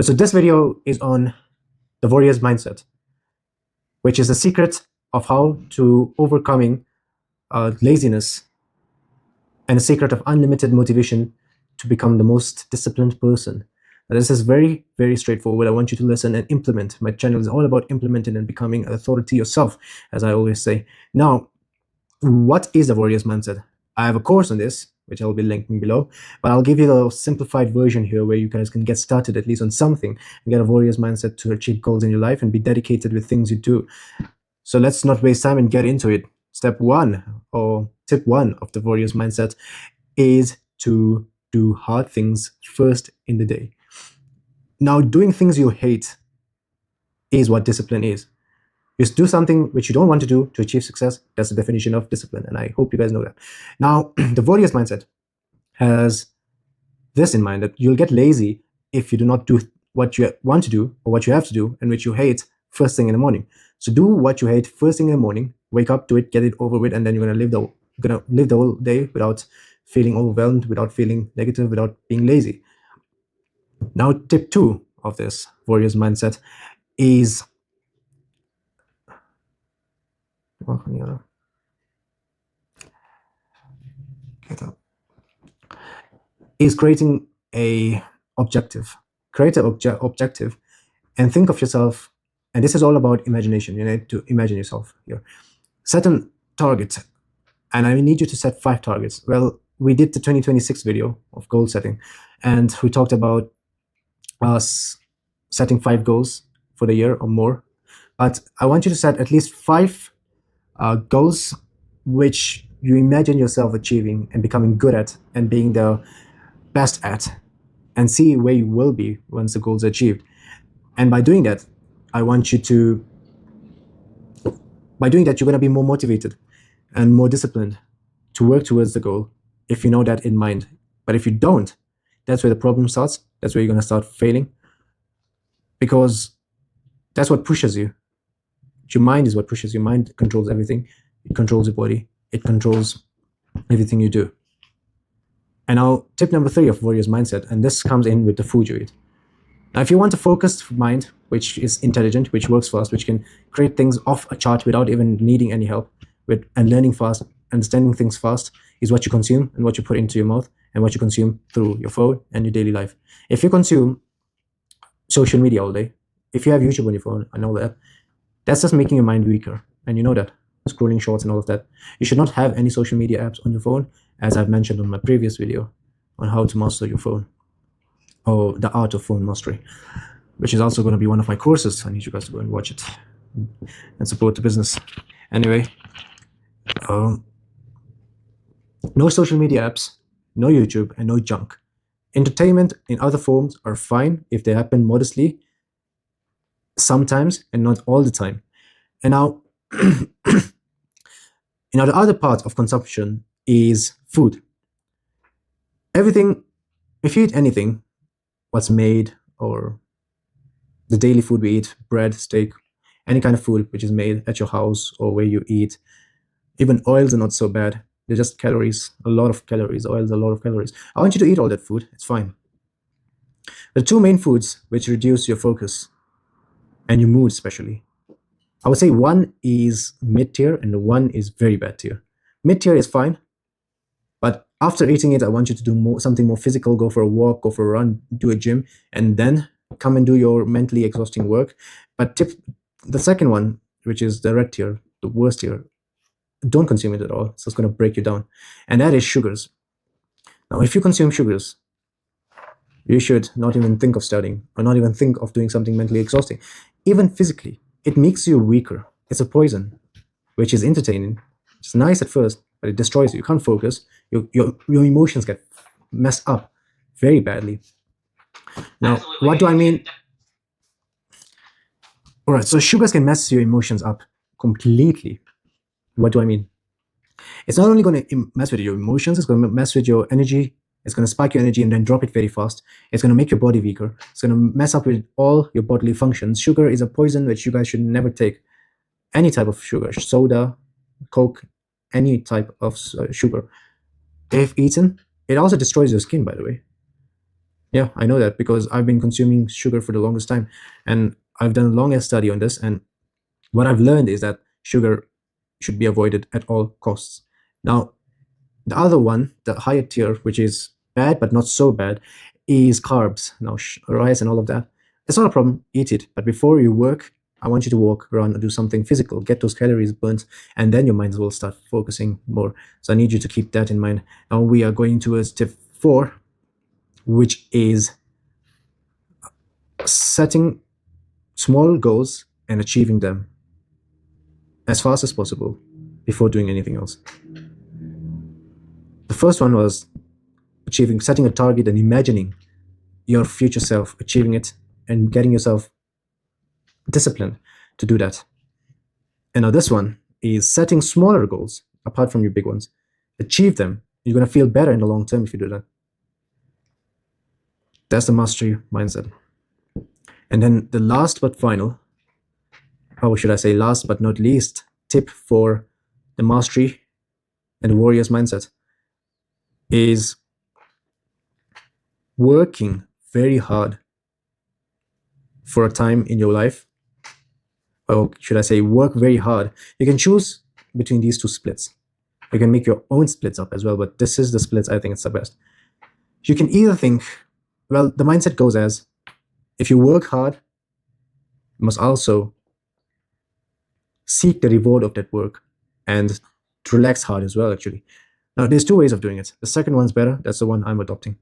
So this video is on the warrior's mindset, which is the secret of how to overcoming laziness and the secret of unlimited motivation to become the most disciplined person. Now, this is very, very straightforward. I want you to listen and implement. My channel is all about implementing and becoming an authority yourself, as I always say. Now, what is the warrior's mindset? I have a course on this, which I'll be linking below, but I'll give you the simplified version here where you guys can get started at least on something and get a warrior's mindset to achieve goals in your life and be dedicated with things you do. So let's not waste time and get into it. Step one, or tip one of the warrior's mindset, is to do hard things first in the day. Now, doing things you hate is what discipline is. Just do something which you don't want to do to achieve success. That's the definition of discipline, and I hope you guys know that. Now, the warrior's mindset has this in mind, that you'll get lazy if you do not do what you want to do or what you have to do and which you hate first thing in the morning. So do what you hate first thing in the morning, wake up to it, get it over with, and then you're gonna live the whole day without feeling overwhelmed, without feeling negative, without being lazy. Now, tip two of this warrior's mindset is creating a objective. Create an objective and think of yourself, and this is all about imagination. You need to imagine yourself here. Set a target, and I need you to set 5 targets. Well, we did the 2026 video of goal setting, and we talked about us setting 5 goals for the year or more. But I want you to set at least 5 goals which you imagine yourself achieving and becoming good at and being the best at, and see where you will be once the goals are achieved. And by doing that, you're going to be more motivated and more disciplined to work towards the goal if you know that in mind. But if you don't, that's where the problem starts. That's where you're going to start failing, because that's what pushes you. Your mind is what pushes. Your mind controls everything. It controls your body. It controls everything you do. And now, tip number 3 of warrior's mindset, and this comes in with the food you eat. Now, if you want a focused mind, which is intelligent, which works fast, which can create things off a chart without even needing any help, and learning fast, understanding things fast, is what you consume and what you put into your mouth and what you consume through your phone and your daily life. If you consume social media all day, if you have YouTube on your phone and all that, that's just making your mind weaker, and you know that. Scrolling shorts and all of that. You should not have any social media apps on your phone, as I've mentioned on my previous video on how to master your phone, or the art of phone mastery, which is also going to be one of my courses. I need you guys to go and watch it and support the business. Anyway, no social media apps, no YouTube, and no junk. Entertainment in other forms are fine if they happen modestly, sometimes, and not all the time. And now, the other part of consumption is food. Everything, if you eat anything, what's made, or the daily food we eat, bread, steak, any kind of food which is made at your house or where you eat, even oils are not so bad. They're just calories, a lot of calories. Oils, a lot of calories. I want you to eat all that food. It's fine. The 2 main foods which reduce your focus and your mood especially, I would say one is mid-tier and one is very bad tier. Mid-tier is fine, but after eating it, I want you to do something more physical. Go for a walk, go for a run, do a gym, and then come and do your mentally exhausting work. But the second one, which is the red tier, the worst tier, don't consume it at all. So it's going to break you down. And that is sugars. Now, if you consume sugars, you should not even think of studying, or not even think of doing something mentally exhausting. Even physically, it makes you weaker. It's a poison, which is entertaining. It's nice at first, but it destroys you. You can't focus. Your emotions get messed up very badly. Now, what do I mean? All right, so sugars can mess your emotions up completely. What do I mean? It's not only going to mess with your emotions, it's going to mess with your energy. It's going to spike your energy and then drop it very fast. It's going to make your body weaker. It's going to mess up with all your bodily functions. Sugar is a poison which you guys should never take. Any type of sugar, soda, Coke, any type of sugar, if eaten, it also destroys your skin, by the way. Yeah, I know that because I've been consuming sugar for the longest time, and I've done a long study on this. And what I've learned is that sugar should be avoided at all costs. Now, the other one, the higher tier, which is bad but not so bad, is carbs. Now, rice and all of that. It's not a problem. Eat it. But before you work, I want you to walk, run, or do something physical. Get those calories burnt, and then your mind will start focusing more. So I need you to keep that in mind. Now we are going towards tip 4, which is setting small goals and achieving them as fast as possible before doing anything else. The first one was setting a target and imagining your future self achieving it and getting yourself disciplined to do that. And now this one is setting smaller goals apart from your big ones. Achieve them. You're going to feel better in the long term if you do that. That's the mastery mindset. And then the last but final, or should I say last but not least, tip for the mastery and the warrior's mindset is working very hard for a time in your life. Or should I say work very hard. You can choose between these two splits. You can make your own splits up as well, but this is the splits I think it's the best. You can either think, well, the mindset goes as, if you work hard, you must also seek the reward of that work and relax hard as well, actually. Now, there's two ways of doing it. The second one's better. That's the one I'm adopting.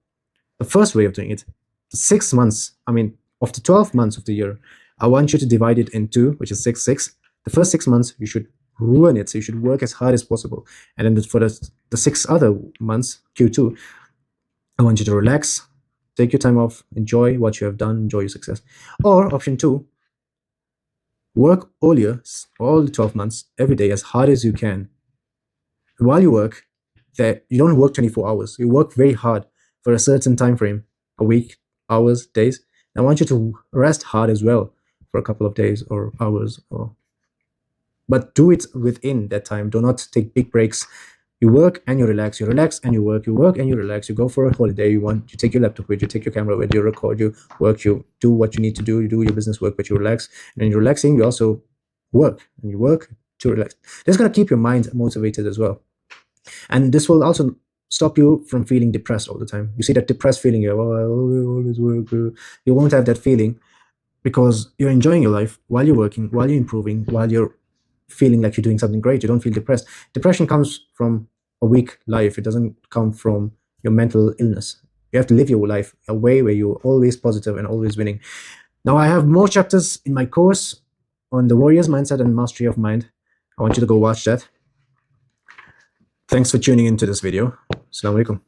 The first way of doing it, the 6 months, of the 12 months of the year, I want you to divide it in two, which is 6, 6. The first 6 months, you should ruin it. So you should work as hard as possible. And then for the 6 other months, Q2, I want you to relax, take your time off, enjoy what you have done, enjoy your success. Or option 2, work all year, all the 12 months, every day as hard as you can. And while you work, that you don't work 24 hours. You work very hard for a certain time frame, a week, hours, days. I want you to rest hard as well for a couple of days or hours, but do it within that time. Do not take big breaks. You work and you relax. You relax and you work. You work and you relax. You go for a holiday. You take your laptop with you, take your camera with you, record, you work, you do what you need to do. You do your business work, but you relax. And when you're relaxing, you also work, and you work to relax. That's going to keep your mind motivated as well. And this will also stop you from feeling depressed all the time. You see that depressed feeling, I always work. You won't have that feeling because you're enjoying your life while you're working, while you're improving, while you're feeling like you're doing something great. You don't feel depressed. Depression comes from a weak life. It doesn't come from your mental illness. You have to live your life a way where you're always positive and always winning. Now, I have more chapters in my course on the warrior's mindset and mastery of mind. I want you to go watch that. Thanks for tuning into this video. Assalamu alaikum.